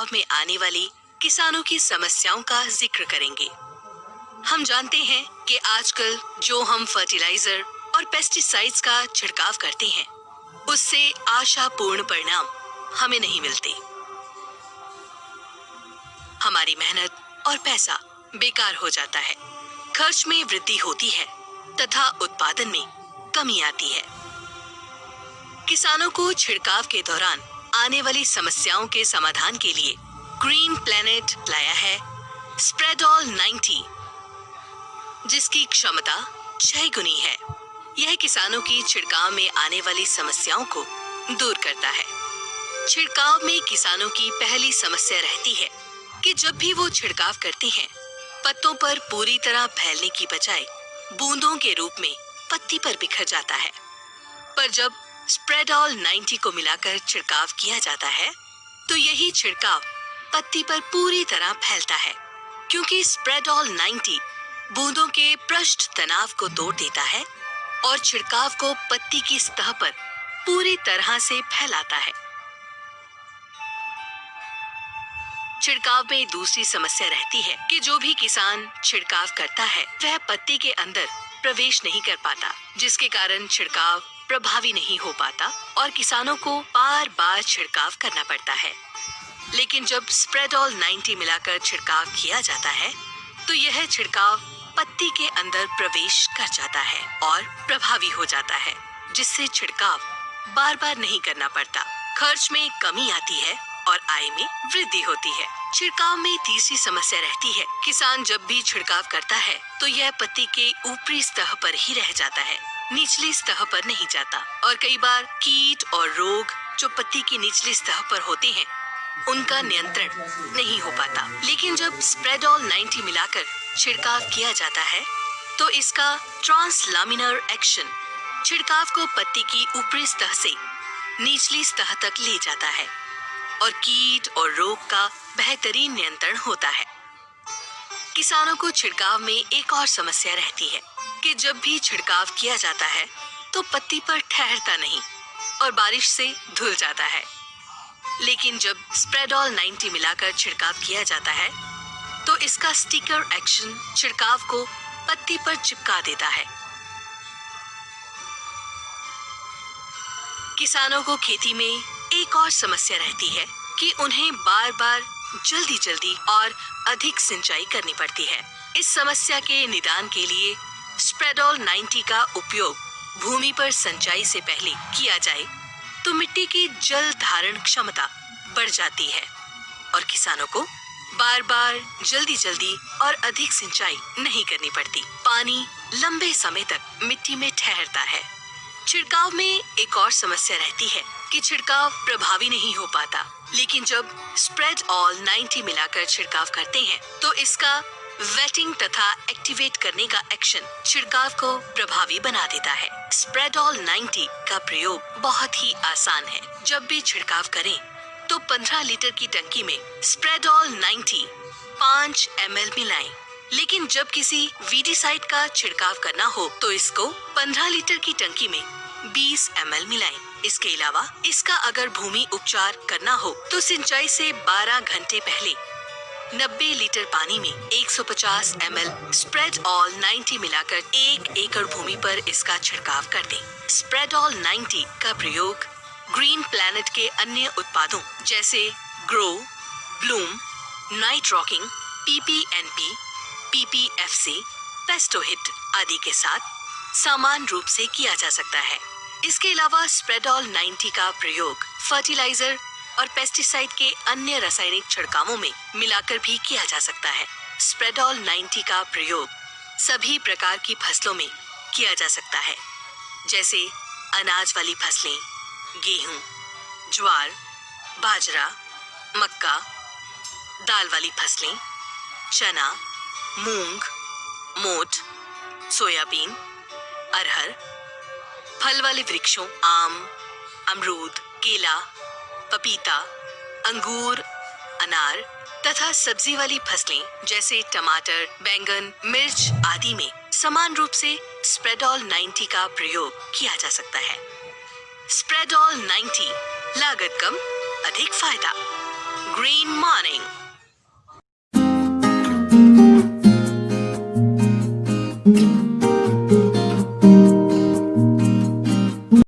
छिड़काव में आने वाली किसानों की समस्याओं का जिक्र करेंगे। हम जानते हैं कि आजकल जो हम फर्टिलाइजर और पेस्टिसाइड्स का छिड़काव करते हैं, उससे आशापूर्ण परिणाम हमें नहीं मिलते। हमारी मेहनत और पैसा बेकार हो जाता है, खर्च में वृद्धि होती है तथा उत्पादन में कमी आती है। किसानों को छिड़काव के दौरान आने वाली समस्याओं के समाधान के लिए ग्रीन प्लैनेट लाया है स्प्रेडॉल 90, जिसकी क्षमता 6 गुनी है। यह किसानों की छिड़काव में आने वाली समस्याओं को दूर करता है। छिड़काव में किसानों की पहली समस्या रहती है कि जब भी वो छिड़काव करते हैं, पत्तों पर पूरी तरह फैलने की बजाय बूंदों के रूप में पत्ती पर बिखर जाता है। पर जब स्प्रेडॉल 90 को मिलाकर छिड़काव किया जाता है, तो यही छिड़काव पत्ती पर पूरी तरह फैलता है, क्योंकि स्प्रेडॉल 90 बूंदों के पृष्ठ तनाव को तोड़ देता है और छिड़काव को पत्ती की सतह पर पूरी तरह से फैलाता है। छिड़काव में दूसरी समस्या रहती है कि जो भी किसान छिड़काव करता है, वह पत्ती के अंदर प्रवेश नहीं कर पाता, जिसके कारण छिड़काव प्रभावी नहीं हो पाता और किसानों को बार बार छिड़काव करना पड़ता है। लेकिन जब स्प्रेडॉल 90 मिलाकर छिड़काव किया जाता है, तो यह छिड़काव पत्ती के अंदर प्रवेश कर जाता है और प्रभावी हो जाता है, जिससे छिड़काव बार बार नहीं करना पड़ता, खर्च में कमी आती है और आय में वृद्धि होती है। छिड़काव में तीसरी समस्या रहती है। किसान जब भी छिड़काव करता है, तो यह पत्ती के ऊपरी सतह पर ही रह जाता है, निचली सतह पर नहीं जाता और कई बार कीट और रोग जो पत्ती की निचली सतह पर होते हैं, उनका नियंत्रण नहीं हो पाता। लेकिन जब स्प्रेडॉल 90 मिलाकर छिड़काव किया जाता है, तो इसका ट्रांसलामिनर एक्शन छिड़काव को पत्ती की ऊपरी सतह से निचली सतह तक ले जाता है और कीट और रोग का बेहतरीन नियंत्रण होता है। किसानों को छिड़काव में एक और समस्या रहती है कि जब भी छिड़काव किया जाता है, तो पत्ती पर ठहरता नहीं और बारिश से धुल जाता है। लेकिन जब स्प्रेडॉल 90 मिलाकर छिड़काव किया जाता है, तो इसका स्टिकर एक्शन छिड़काव को पत्ती पर चिपका देता है। किसानों को खेती में एक और समस्या रहती है कि उन्हें बार बार जल्दी और अधिक सिंचाई करनी पड़ती है। इस समस्या के निदान के लिए स्प्रेडॉल 90 का उपयोग भूमि पर सिंचाई से पहले किया जाए, तो मिट्टी की जल धारण क्षमता बढ़ जाती है और किसानों को बार बार जल्दी और अधिक सिंचाई नहीं करनी पड़ती। पानी लंबे समय तक मिट्टी में ठहरता है। छिड़काव में एक और समस्या रहती है कि छिड़काव प्रभावी नहीं हो पाता, लेकिन जब स्प्रेडॉल 90 मिलाकर छिड़काव करते हैं, तो इसका वेटिंग तथा एक्टिवेट करने का एक्शन छिड़काव को प्रभावी बना देता है। स्प्रेडॉल 90 का प्रयोग बहुत ही आसान है। जब भी छिड़काव करें, तो 15 लीटर की टंकी में स्प्रेडॉल 90 5 ml मिलाएं। लेकिन जब किसी वीडीसाइड का छिड़काव करना हो, तो इसको 15 लीटर की टंकी में 20 ml मिलाएं। इसके अलावा इसका अगर भूमि उपचार करना हो, तो सिंचाई से 12 घंटे पहले 90 लीटर पानी में 150 ml स्प्रेडॉल 90 मिलाकर 1 एकड़ भूमि पर इसका छिड़काव कर दें। स्प्रेडॉल 90 का प्रयोग ग्रीन प्लैनेट के अन्य उत्पादों जैसे grow, Bloom, night rocking, PPNP, PPFC, पेस्टोहिट आदि के साथ समान रूप से किया जा सकता है। इसके अलावा स्प्रेडॉल 90 का प्रयोग फर्टिलाइजर और पेस्टिसाइड के अन्य रासायनिक छिड़कावों में मिलाकर भी किया जा सकता है। स्प्रेडॉल 90 का प्रयोग सभी प्रकार की फसलों में किया जा सकता है, जैसे अनाज वाली फसलें, गेहूं, ज्वार, बाजरा, मक्का, दाल वाली फसलें, चना, मूंग, मोठ, सोयाबीन, अरहर, फल वाले वृक्षों, आम, अमरूद, केला, पपीता, अंगूर, अनार तथा सब्जी वाली फसलें जैसे टमाटर, बैंगन, मिर्च आदि में समान रूप से स्प्रेडॉल 90 का प्रयोग किया जा सकता है। स्प्रेडॉल 90 लागत कम, अधिक फायदा। Green morning.